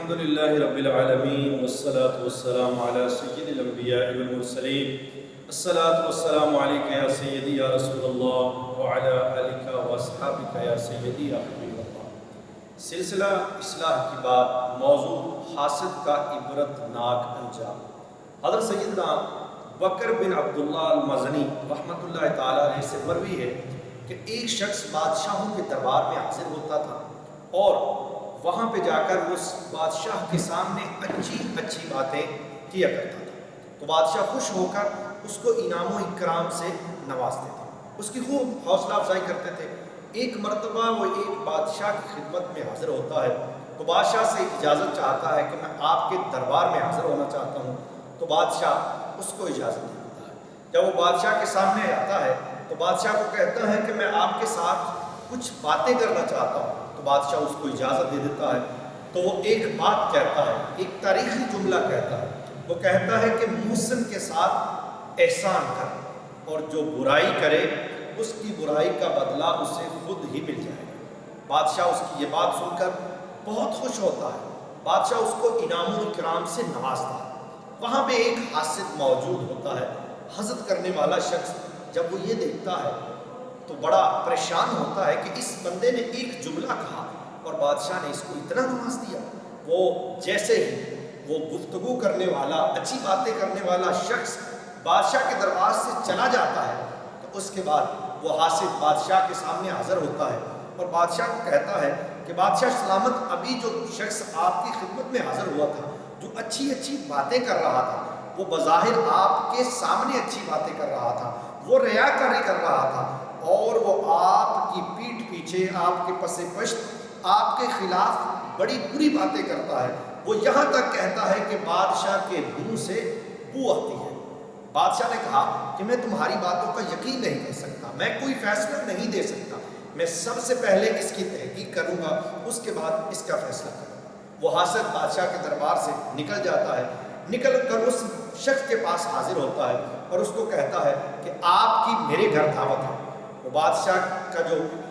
الحمد للہ رب العالمین والصلاة والسلام علی سید الانبیاء والمرسلین الصلاة والسلام علیکہ یا سیدی یا رسول اللہ وعلی آلکہ واصحابکہ یا سیدی یا حبیب اللہ۔ سلسلہ اصلاح کی بات، موضوع حاسد کا عبرتناک انجام۔ حضرت سیدنا بکر بن عبداللہ المزنی رحمۃ اللہ تعالیٰ علیہ سے مروی ہے کہ ایک شخص بادشاہوں کے دربار میں حاضر ہوتا تھا اور وہاں پہ جا کر وہ بادشاہ کے سامنے اچھی باتیں کیا کرتا تھا، تو بادشاہ خوش ہو کر اس کو انعام و اکرام سے نوازتے تھے، اس کی خوب حوصلہ افزائی کرتے تھے۔ ایک مرتبہ وہ ایک بادشاہ کی خدمت میں حاضر ہوتا ہے تو بادشاہ سے اجازت چاہتا ہے کہ میں آپ کے دربار میں حاضر ہونا چاہتا ہوں، تو بادشاہ اس کو اجازت دے دیتا ہے۔ جب وہ بادشاہ کے سامنے آتا ہے تو بادشاہ کو کہتا ہے کہ میں آپ کے ساتھ کچھ باتیں کرنا چاہتا ہوں، تو بادشاہ اس کو اجازت دے دیتا ہے۔ تو وہ ایک بات کہتا ہے، ایک تاریخی جملہ کہتا ہے، وہ کہتا ہے کہ محسن کے ساتھ احسان کر اور جو برائی کرے اس کی برائی کا بدلہ اسے خود ہی مل جائے گا۔ بادشاہ اس کی یہ بات سن کر بہت خوش ہوتا ہے، بادشاہ اس کو انعام و اکرام سے نوازتا ہے۔ وہاں پہ ایک حاسد موجود ہوتا ہے، حسد کرنے والا شخص جب وہ یہ دیکھتا ہے تو بڑا پریشان ہوتا ہے کہ اس بندے نے ایک جملہ کہا اور بادشاہ نے اس کو اتنا نواز دیا۔ وہ جیسے ہی وہ گفتگو کرنے والا، اچھی باتیں کرنے والا شخص بادشاہ کے دربار سے چلا جاتا ہے تو اس کے بعد وہ حاسد بادشاہ کے سامنے حاضر ہوتا ہے اور بادشاہ کو کہتا ہے کہ بادشاہ سلامت، ابھی جو شخص آپ کی خدمت میں حاضر ہوا تھا، جو اچھی باتیں کر رہا تھا، وہ بظاہر آپ کے سامنے اچھی باتیں کر رہا تھا، وہ ریاکاری کر رہا تھا اور وہ آپ کی پیٹھ پیچھے، آپ کے پس پشت آپ کے خلاف بڑی بری باتیں کرتا ہے۔ وہ یہاں تک کہتا ہے کہ بادشاہ کے منہ سے بو آتی ہے۔ بادشاہ نے کہا کہ میں تمہاری باتوں کا یقین نہیں کر سکتا، میں کوئی فیصلہ نہیں دے سکتا، میں سب سے پہلے اس کی تحقیق کروں گا، اس کے بعد اس کا فیصلہ کروں گا۔ وہ حاسد بادشاہ کے دربار سے نکل جاتا ہے، نکل کر اس شخص کے پاس حاضر ہوتا ہے اور اس کو کہتا ہے کہ آپ کی میرے گھر دعوت ہے۔ وہ بادشاہ کا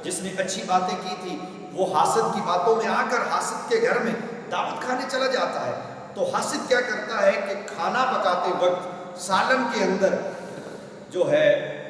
جس نے اچھی باتیں کی تھی وہ حاسد کی باتوں میں آ کر حاسد کے گھر میں دعوت کھانے چلا جاتا ہے۔ تو حاسد کیا کرتا ہے کہ کھانا پکاتے وقت سالن کے اندر جو ہے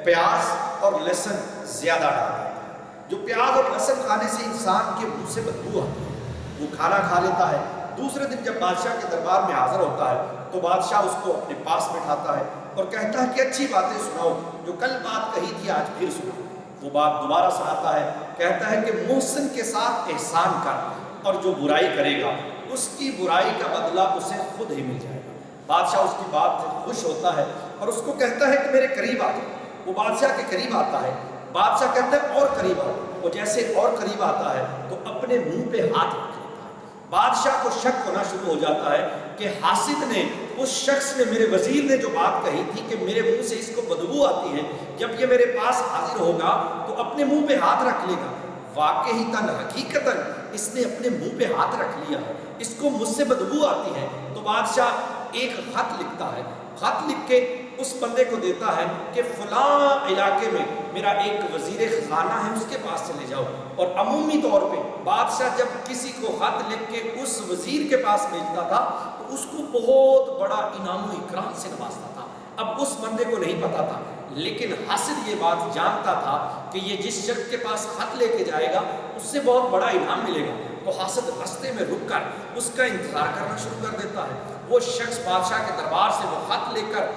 پیاز اور لہسن زیادہ ڈال دیتا ہے۔ جو پیاز اور لہسن کھانے سے انسان کے منہ سے بدبو آتی ہے، وہ کھانا کھا لیتا ہے۔ دوسرے دن جب بادشاہ کے دربار میں حاضر ہوتا ہے تو بادشاہ اس کو اپنے پاس بٹھاتا ہے اور کہتا ہے کہ اچھی باتیں سناؤ، جو کل بات کہی تھی آج پھر سناؤ۔ وہ بات دوبارہ سناتا ہے، کہتا ہے کہ محسن کے ساتھ احسان کر اور جو برائی کرے گا اس کی برائی کا بدلہ اسے خود ہی مل جائے گا۔ بادشاہ اس کی بات سے خوش ہوتا ہے اور اس کو کہتا ہے کہ میرے قریب آ جاؤ۔ وہ بادشاہ کے قریب آتا ہے، بادشاہ کہتا ہے اور قریب آؤ۔ وہ جیسے اور قریب آتا ہے تو اپنے منہ پہ ہاتھ رکھ لیتا ہے۔ بادشاہ کو شک ہونا شروع ہو جاتا ہے کہ حاسد نے، اس شخص نے، میرے وزیر نے جو بات کہی تھی کہ میرے منہ سے اس کو بدبو آتی ہے، جب یہ میرے پاس حاضر ہوگا تو اپنے منہ پہ ہاتھ رکھ لے گا۔ واقعی حقیقتاً اس نے اپنے منہ پہ ہاتھ رکھ لیا ہے، اس کو مجھ سے بدبو آتی ہے۔ تو بادشاہ ایک خط لکھتا ہے، خط لکھ کے اس بندے کو دیتا ہے کہ فلاں علاقے میں میرا ایک وزیر خزانہ ہے، اس کے پاس چلے جاؤ۔ اور عمومی طور پہ بادشاہ جب کسی کو خط لکھ کے اس وزیر کے پاس بھیجتا تھا تو اس کو بہت بڑا انعام و اکرام سے نوازتا تھا۔ اب اس بندے کو نہیں پتا تھا، لیکن حاسد یہ بات جانتا تھا کہ یہ جس شخص کے پاس خط لے کے جائے گا اس سے بہت بڑا انعام ملے گا۔ تو حاسد راستے میں رک کر اس کا انتظار کرنا شروع کر دیتا ہے۔ وہ شخص بادشاہ کے دربار سے وہ خط لے کر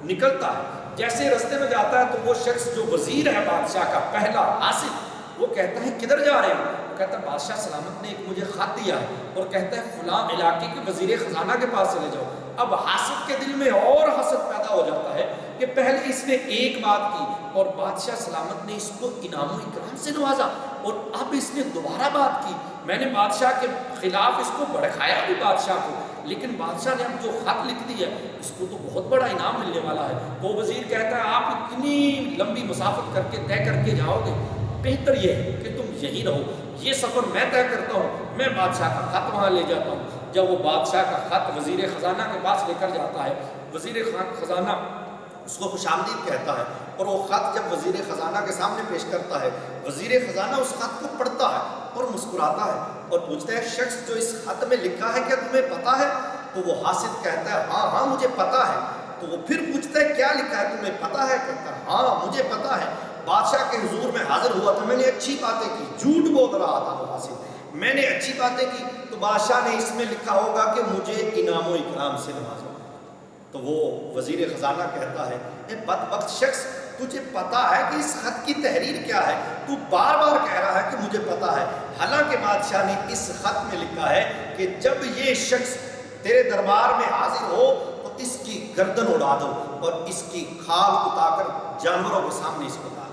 نکلتا ہے، جیسے راستے میں جاتا ہے تو وہ شخص جو وزیر ہے بادشاہ کا پہلا حاسد، وہ کہتا ہے کدھر جا رہے ہیں؟ وہ کہتا ہے بادشاہ سلامت نے ایک مجھے خط دیا ہے اور کہتا ہے فلاں علاقے کے وزیر خزانہ کے پاس چلے جاؤ۔ اب حاسد کے دل میں اور حسد پیدا ہو جاتا ہے کہ پہلے اس نے ایک بات کی اور بادشاہ سلامت نے اس کو انعام و اکرام سے نوازا، اور اب اس نے دوبارہ بات کی، میں نے بادشاہ کے خلاف اس کو بھڑکایا بھی بادشاہ کو، لیکن بادشاہ نے اب جو خط لکھ دی ہے اس کو تو بہت بڑا انعام ملنے والا ہے۔ وہ وزیر کہتا ہے آپ اتنی لمبی مسافت کر کے طے کر کے جاؤ گے، بہتر یہ ہے کہ تم یہیں رہو، یہ سفر میں طے کرتا ہوں، میں بادشاہ کا خط وہاں لے جاتا ہوں۔ جب وہ بادشاہ کا خط وزیر خزانہ کے پاس لے کر جاتا ہے، وزیر خزانہ اس کو خوش آمدید کہتا ہے، اور وہ خط جب وزیر خزانہ کے سامنے پیش کرتا ہے، وزیر خزانہ اس خط کو پڑھتا ہے اور مسکراتا ہے اور پوچھتا ہے شخص جو اس خط میں لکھا ہے کیا تمہیں پتہ ہے؟ تو وہ حاسد کہتا ہے ہاں ہاں مجھے پتہ ہے۔ تو وہ پھر پوچھتا ہے کیا لکھا ہے تمہیں پتہ ہے؟ کہتا ہے ہاں مجھے پتہ ہے، بادشاہ کے حضور میں حاضر ہوا تھا، میں نے اچھی باتیں کی، جھوٹ بول رہا تھا وہ حاسد، میں نے اچھی باتیں کی تو بادشاہ نے اس میں لکھا ہوگا کہ مجھے انعام و اکرام سے نوازا۔ تو وہ وزیر خزانہ کہتا ہے اے بدبخت شخص، تجھے پتا ہے کہ اس خط کی تحریر کیا ہے؟ تو بار بار کہہ رہا ہے کہ مجھے پتا ہے، حالانکہ بادشاہ نے اس خط میں لکھا ہے کہ جب یہ شخص تیرے دربار میں حاضر ہو تو اس کی گردن اڑا دو اور اس کی کھال اٹھا کر جانوروں کے سامنے اس کو ڈال۔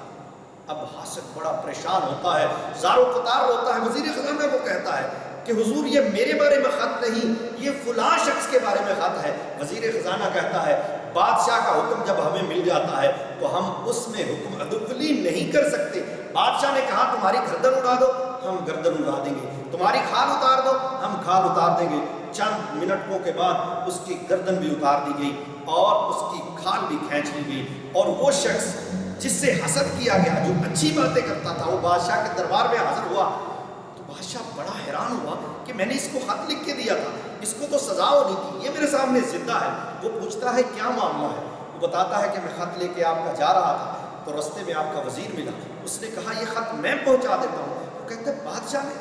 اب حاسد بڑا پریشان ہوتا ہے، زار و قطار ہوتا ہے، وزیر خزانہ کو کہتا ہے کہ حضور یہ میرے بارے میں خط نہیں، یہ فلاں شخص کے بارے میں خط ہے۔ وزیر خزانہ کہتا ہے بادشاہ کا حکم جب ہمیں مل جاتا ہے تو ہم اس میں حکم عدولی نہیں کر سکتے۔ بادشاہ نے کہا تمہاری گردن اڑا دو، ہم گردن اڑا دیں گے، تمہاری کھال اتار دو، ہم کھال اتار دیں گے۔ چند منٹوں کے بعد اس کی گردن بھی اتار دی گئی اور اس کی کھال بھی کھینچ لی گئی، اور وہ شخص جس سے حسد کیا گیا، جو اچھی باتیں کرتا تھا، وہ بادشاہ کے دربار میں حاضر ہوا۔ تو بادشاہ بڑا حیران ہوا کہ میں نے اس کو خط لکھ کے دیا تھا، اس کو تو سزا ہونی تھی، یہ میرے سامنے زندہ ہے۔ وہ پوچھتا ہے کیا معاملہ ہے؟ وہ بتاتا ہے کہ میں خط لے کے آپ کا جا رہا تھا تو رستے میں آپ کا وزیر ملا، اس نے کہا یہ خط میں پہنچا دیتا ہوں۔ وہ کہتا ہے بادشاہ نے،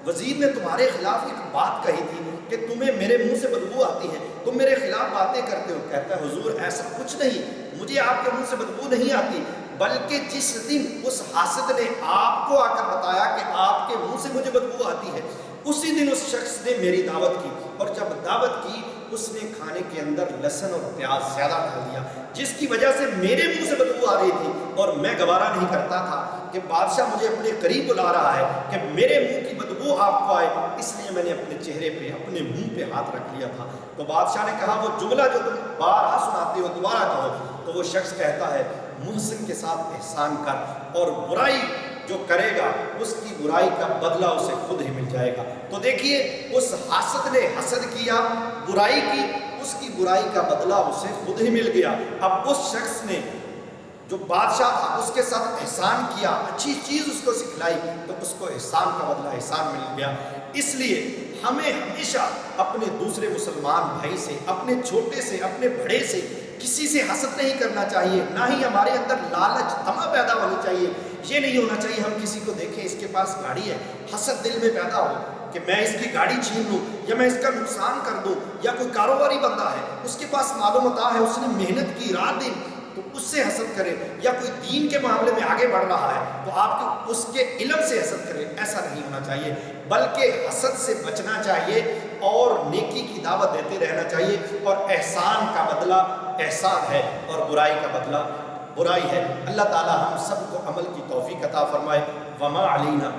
وزیر نے تمہارے خلاف ایک بات کہی تھی کہ تمہیں میرے منہ سے بدبو آتی ہے، تم میرے خلاف باتیں کرتے ہو۔ کہتا ہے حضور ایسا کچھ نہیں، مجھے آپ کے منہ سے بدبو نہیں آتی، بلکہ جس دن اس حاسد نے آپ کو آ کر بتایا کہ آپ کے منہ سے مجھے بدبو آتی ہے، اسی دن اس شخص نے میری دعوت کی، اور جب دعوت کی اس نے کھانے کے اندر لہسن اور پیاز زیادہ ڈال دیا، جس کی وجہ سے میرے منہ سے بدبو آ رہی تھی، اور میں گوارا نہیں کرتا تھا کہ بادشاہ مجھے اپنے قریب بلا رہا ہے کہ میرے منہ کی بدبو آپ کو آئے، اس لیے میں نے اپنے چہرے پہ، اپنے منہ پہ ہاتھ رکھ لیا تھا۔ تو بادشاہ نے کہا وہ جملہ جو تم بارہا سناتے ہو دوبارہ کہو۔ تو وہ شخص کہتا ہے محسن کے ساتھ احسان کر، اور برائی جو کرے گا اس کی برائی کا بدلہ اسے خود ہی مل جائے گا۔ تو دیکھیے اس حاسد نے حسد کیا، برائی کی، اس کی برائی کا بدلہ اسے خود ہی مل گیا۔ اب اس شخص نے جو بادشاہ تھا اس کے ساتھ احسان کیا، اچھی چیز اس کو سکھلائی، تو اس کو احسان کا بدلہ احسان مل گیا۔ اس لیے ہمیں ہمیشہ اپنے دوسرے مسلمان بھائی سے، اپنے چھوٹے سے، اپنے بڑے سے، کسی سے حسد نہیں کرنا چاہیے، نہ ہی ہمارے اندر لالچ طمع پیدا ہونی چاہیے۔ یہ نہیں ہونا چاہیے ہم کسی کو دیکھیں اس کے پاس گاڑی ہے، حسد دل میں پیدا ہو کہ میں اس کی گاڑی چھین لوں یا میں اس کا نقصان کر دوں، یا کوئی کاروباری بندہ ہے اس کے پاس معلومات ہے، اس نے محنت کی رات دن، تو اس سے حسد کرے، یا کوئی دین کے معاملے میں آگے بڑھ رہا ہے تو آپ اس کے علم سے حسد کرے۔ ایسا نہیں ہونا چاہیے، بلکہ حسد سے بچنا چاہیے اور نیکی کی دعوت دیتے رہنا چاہیے، اور احسان کا بدلہ احسان ہے اور برائی کا بدلہ برائی ہے۔ اللہ تعالی ہم سب کو عمل کی توفیق عطا فرمائے۔ وما علینا